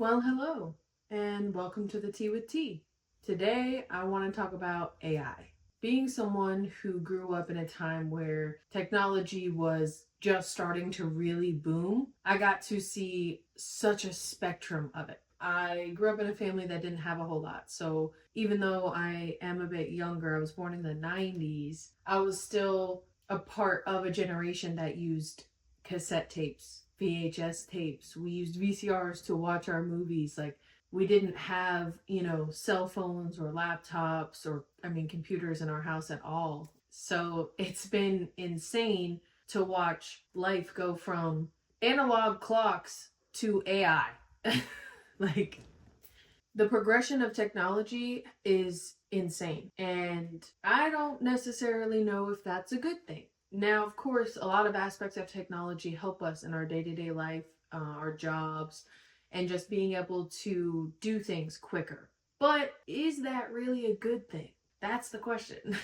Well, hello, and welcome to the Tea with Tea. Today, I want to talk about AI. Being someone who grew up in a time where technology was just starting to really boom, I got to see such a spectrum of it. I grew up in a family that didn't have a whole lot. So even though I am a bit younger, I was born in the 90s, I was still a part of a generation that used cassette tapes, VHS tapes. We used VCRs to watch our movies. Like, we didn't have, cell phones or laptops or, computers in our house at all. So it's been insane to watch life go from analog clocks to AI. Like, the progression of technology is insane. And I don't necessarily know if that's a good thing. Now, of course, a lot of aspects of technology help us in our day to day life, our jobs, and just being able to do things quicker. But is that really a good thing? That's the question.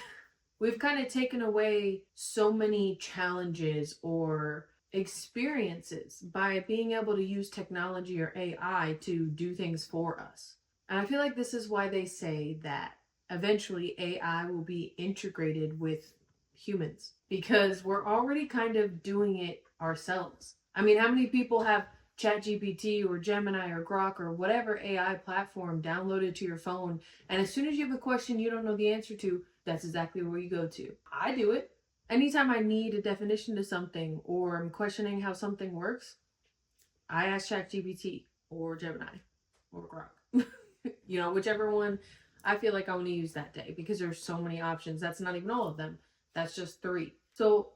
We've kind of taken away so many challenges or experiences by being able to use technology or AI to do things for us. And I feel like this is why they say that eventually AI will be integrated with humans because we're already kind of doing it ourselves. I mean, how many people have ChatGPT or Gemini or Grok or whatever AI platform downloaded to your phone, and as soon as you have a question you don't know the answer to, that's exactly where you go to? I do it. Anytime I need a definition to something or I'm questioning how something works, I ask ChatGPT or Gemini or Grok. Whichever one I feel like I want to use that day because there's so many options. That's not even all of them. That's just three. So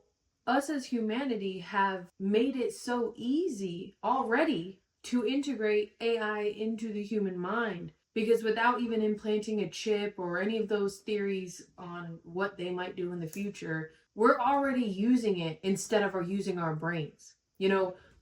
us as humanity have made it so easy already to integrate AI into the human mind, because without even implanting a chip or any of those theories on what they might do in the future, we're already using it instead of using our brains.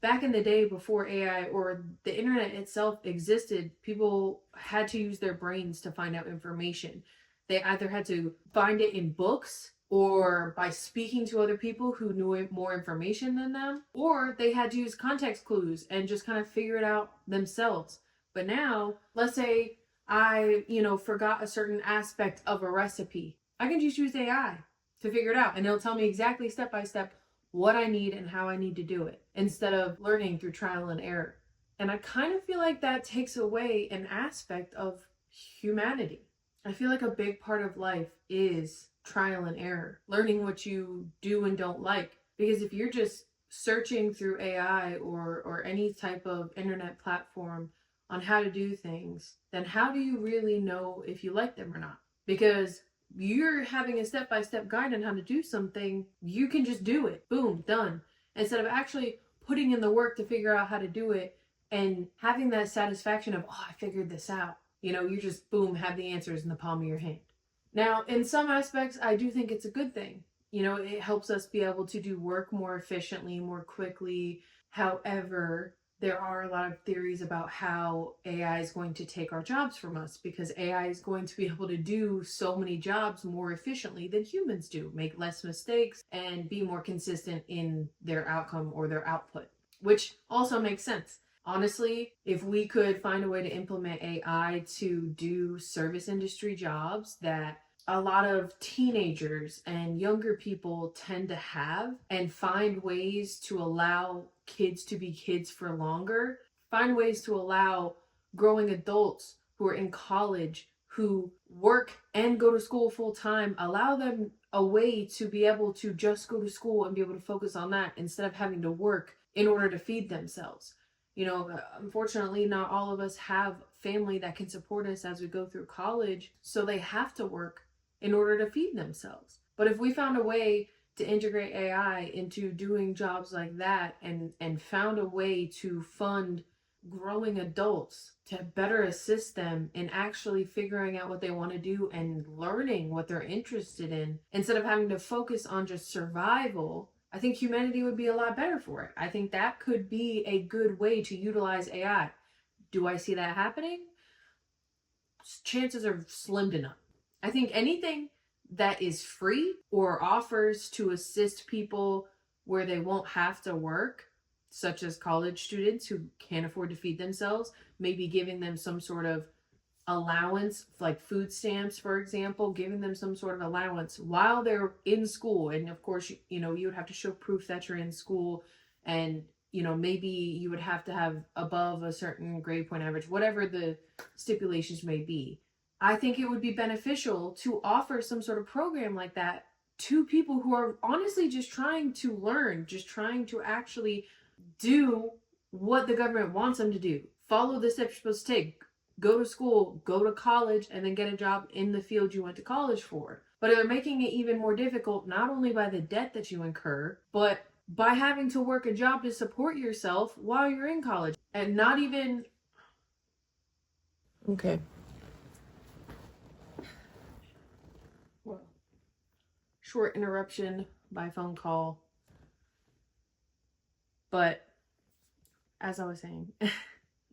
Back in the day before AI or the internet itself existed, people had to use their brains to find out information. They either had to find it in books or by speaking to other people who knew more information than them, or they had to use context clues and just kind of figure it out themselves. But now, let's say I, forgot a certain aspect of a recipe. I can just use AI to figure it out, and it'll tell me exactly step by step what I need and how I need to do it instead of learning through trial and error. And I kind of feel like that takes away an aspect of humanity. I feel like a big part of life is trial and error, learning what you do and don't like. Because if you're just searching through AI or any type of internet platform on how to do things, then how do you really know if you like them or not? Because you're having a step-by-step guide on how to do something, you can just do it. Boom, done. Instead of actually putting in the work to figure out how to do it and having that satisfaction of, oh, I figured this out. You just, boom, have the answers in the palm of your hand. Now, in some aspects, I do think it's a good thing. It helps us be able to do work more efficiently, more quickly. However, there are a lot of theories about how AI is going to take our jobs from us, because AI is going to be able to do so many jobs more efficiently than humans do, make less mistakes, and be more consistent in their outcome or their output, which also makes sense. Honestly, if we could find a way to implement AI to do service industry jobs that a lot of teenagers and younger people tend to have, and find ways to allow kids to be kids for longer, find ways to allow growing adults who are in college, who work and go to school full time, allow them a way to be able to just go to school and be able to focus on that instead of having to work in order to feed themselves. Unfortunately, not all of us have family that can support us as we go through college, so they have to work in order to feed themselves. But if we found a way to integrate AI into doing jobs like that, and found a way to fund growing adults to better assist them in actually figuring out what they want to do and learning what they're interested in, instead of having to focus on just survival, I think humanity would be a lot better for it. I think that could be a good way to utilize AI. Do I see that happening? Chances are slim to none. I think anything that is free or offers to assist people where they won't have to work, such as college students who can't afford to feed themselves, maybe giving them some sort of allowance, like food stamps, for example, giving them some sort of allowance while they're in school. And of course, you would have to show proof that you're in school, and maybe you would have to have above a certain grade point average, whatever the stipulations may be. I think it would be beneficial to offer some sort of program like that to people who are honestly just trying to learn, just trying to actually do what the government wants them to do. Follow the steps you're supposed to take. Go to school, go to college, and then get a job in the field you went to college for. But they're making it even more difficult, not only by the debt that you incur, but by having to work a job to support yourself while you're in college. And not even... Okay. Well, short interruption by phone call. But as I was saying,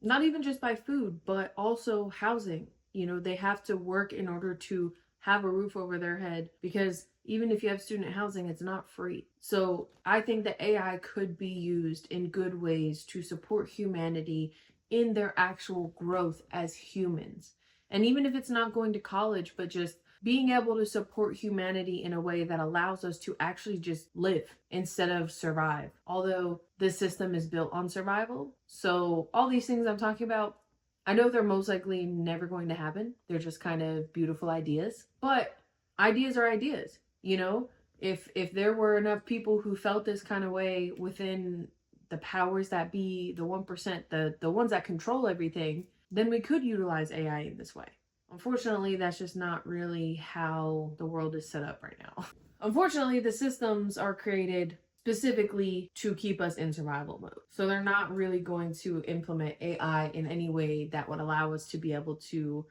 not even just by food, but also housing. They have to work in order to have a roof over their head, because even if you have student housing, it's not free. So I think that AI could be used in good ways to support humanity in their actual growth as humans. And even if it's not going to college, but just being able to support humanity in a way that allows us to actually just live instead of survive. Although the system is built on survival. So all these things I'm talking about, I know they're most likely never going to happen. They're just kind of beautiful ideas. But ideas are ideas, If there were enough people who felt this kind of way within the powers that be, the 1%, the ones that control everything, then we could utilize AI in this way. Unfortunately, that's just not really how the world is set up right now. Unfortunately, the systems are created specifically to keep us in survival mode. So they're not really going to implement AI in any way that would allow us to be able to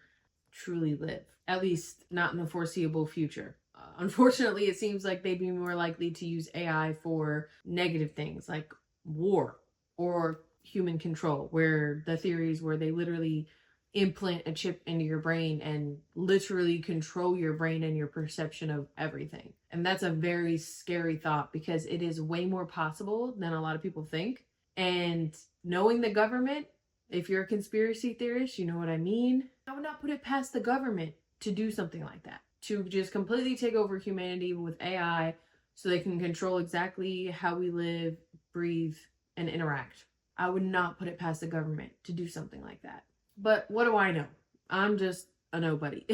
truly live, at least not in the foreseeable future. Unfortunately, it seems like they'd be more likely to use AI for negative things like war or human control, where the theories where they literally implant a chip into your brain and literally control your brain and your perception of everything. And that's a very scary thought, because it is way more possible than a lot of people think. And knowing the government, if you're a conspiracy theorist, you know what I mean. I would not put it past the government to do something like that, to just completely take over humanity with AI so they can control exactly how we live, breathe, and interact. I would not put it past the government to do something like that. But what do I know? I'm just a nobody.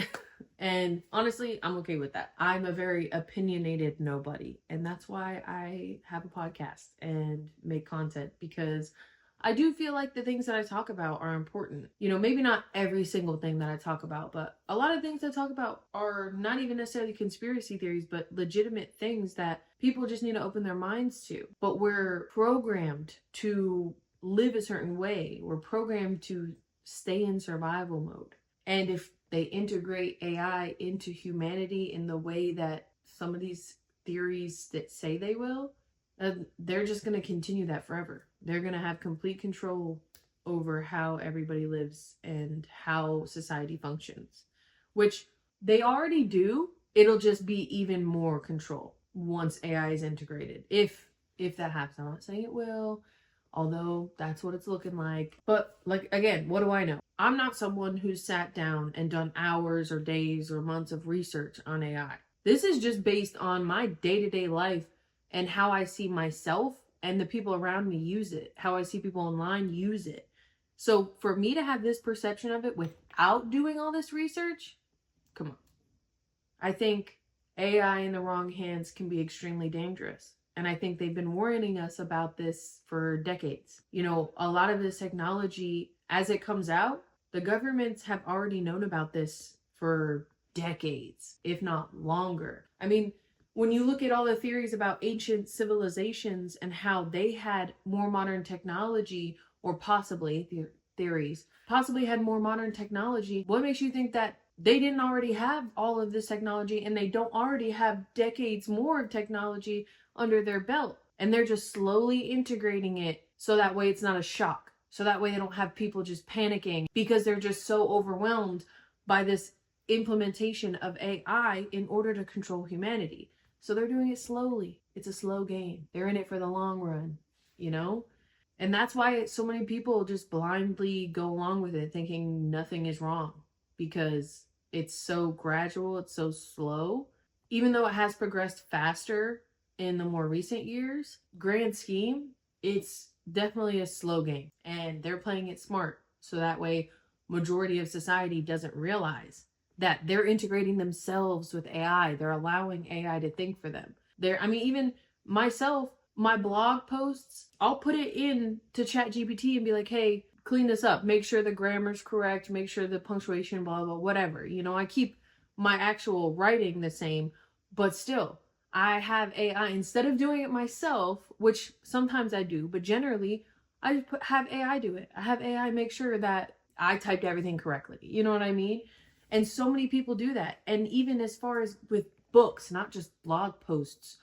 And honestly, I'm okay with that. I'm a very opinionated nobody. And that's why I have a podcast and make content, because I do feel like the things that I talk about are important. Maybe not every single thing that I talk about, but a lot of things I talk about are not even necessarily conspiracy theories, but legitimate things that people just need to open their minds to. But we're programmed to live a certain way. We're programmed to stay in survival mode. And if they integrate AI into humanity in the way that some of these theories that say they will, they're just going to continue that forever. They're going to have complete control over how everybody lives and how society functions, which they already do. It'll just be even more control once AI is integrated. If that happens, I'm not saying it will, although that's what it's looking like. But again, what do I know? I'm not someone who's sat down and done hours or days or months of research on AI. This is just based on my day-to-day life and how I see myself and the people around me use it, how I see people online use it. So for me to have this perception of it without doing all this research, come on. I think AI in the wrong hands can be extremely dangerous. And I think they've been warning us about this for decades. A lot of this technology, as it comes out, the governments have already known about this for decades, if not longer. I mean, when you look at all the theories about ancient civilizations and how they had more modern technology, or possibly had more modern technology, what makes you think that they didn't already have all of this technology and they don't already have decades more of technology under their belt? And they're just slowly integrating it so that way it's not a shock. So that way they don't have people just panicking because they're just so overwhelmed by this implementation of AI in order to control humanity. So they're doing it slowly. It's a slow game. They're in it for the long run, And that's why so many people just blindly go along with it thinking nothing is wrong, because it's so gradual, it's so slow. Even though it has progressed faster in the more recent years, grand scheme, it's definitely a slow game, and they're playing it smart. So that way majority of society doesn't realize that they're integrating themselves with AI. They're allowing AI to think for them. I mean, even myself, my blog posts, I'll put it in to ChatGPT and be like, hey, clean this up, make sure the grammar's correct, make sure the punctuation, blah, blah, whatever. You know, I keep my actual writing the same, but still, I have AI, instead of doing it myself, which sometimes I do, but generally, have AI do it. I have AI make sure that I typed everything correctly. You know what I mean? And so many people do that. And even as far as with books, not just blog posts,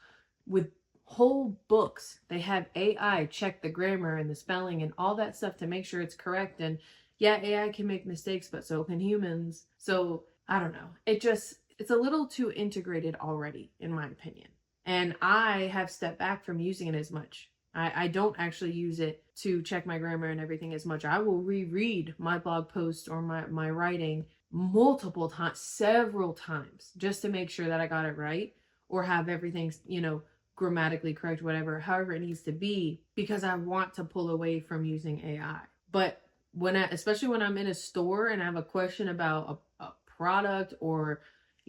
with whole books, they have AI check the grammar and the spelling and all that stuff to make sure it's correct. And yeah, AI can make mistakes, but so can humans. So I don't know. It's a little too integrated already, in my opinion. And I have stepped back from using it as much. I don't actually use it to check my grammar and everything as much. I will reread my blog post or my writing multiple times, several times, just to make sure that I got it right or have everything, grammatically correct, whatever, however it needs to be, because I want to pull away from using AI. But especially when I'm in a store and I have a question about a product or,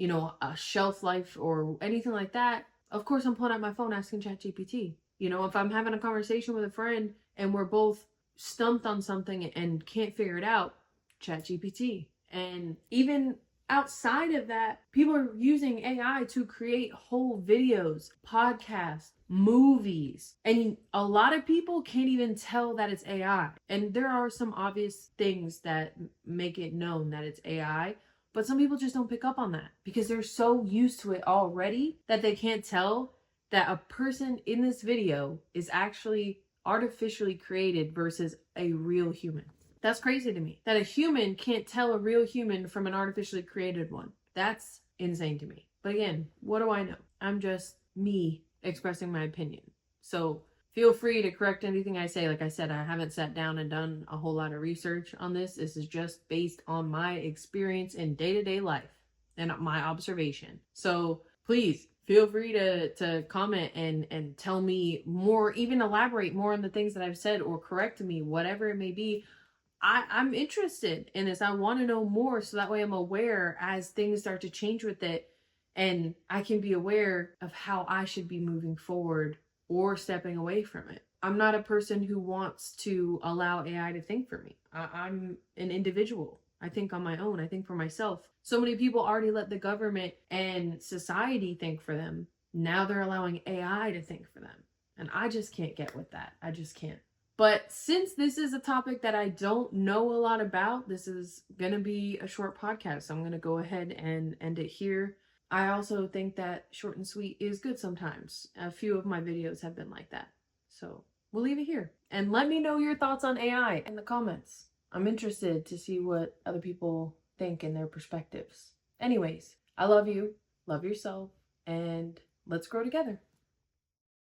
a shelf life or anything like that, of course I'm pulling out my phone asking ChatGPT. If I'm having a conversation with a friend and we're both stumped on something and can't figure it out, ChatGPT. And even outside of that, people are using AI to create whole videos, podcasts, movies. And a lot of people can't even tell that it's AI. And there are some obvious things that make it known that it's AI. But some people just don't pick up on that because they're so used to it already that they can't tell that a person in this video is actually artificially created versus a real human. That's crazy to me. That a human can't tell a real human from an artificially created one. That's insane to me. But again, what do I know? I'm just me expressing my opinion. So feel free to correct anything I say. Like I said, I haven't sat down and done a whole lot of research on this. This is just based on my experience in day-to-day life and my observation. So please feel free to comment and tell me more, even elaborate more on the things that I've said or correct me, whatever it may be. I'm interested in this. I want to know more so that way I'm aware as things start to change with it and I can be aware of how I should be moving forward or stepping away from it. I'm not a person who wants to allow AI to think for me. I'm an individual. I think on my own. I think for myself. So many people already let the government and society think for them. Now they're allowing AI to think for them. And I just can't get with that. I just can't. But since this is a topic that I don't know a lot about, this is going to be a short podcast. So I'm going to go ahead and end it here. I also think that short and sweet is good sometimes. A few of my videos have been like that. So we'll leave it here. And let me know your thoughts on AI in the comments. I'm interested to see what other people think and their perspectives. Anyways, I love you, love yourself, and let's grow together.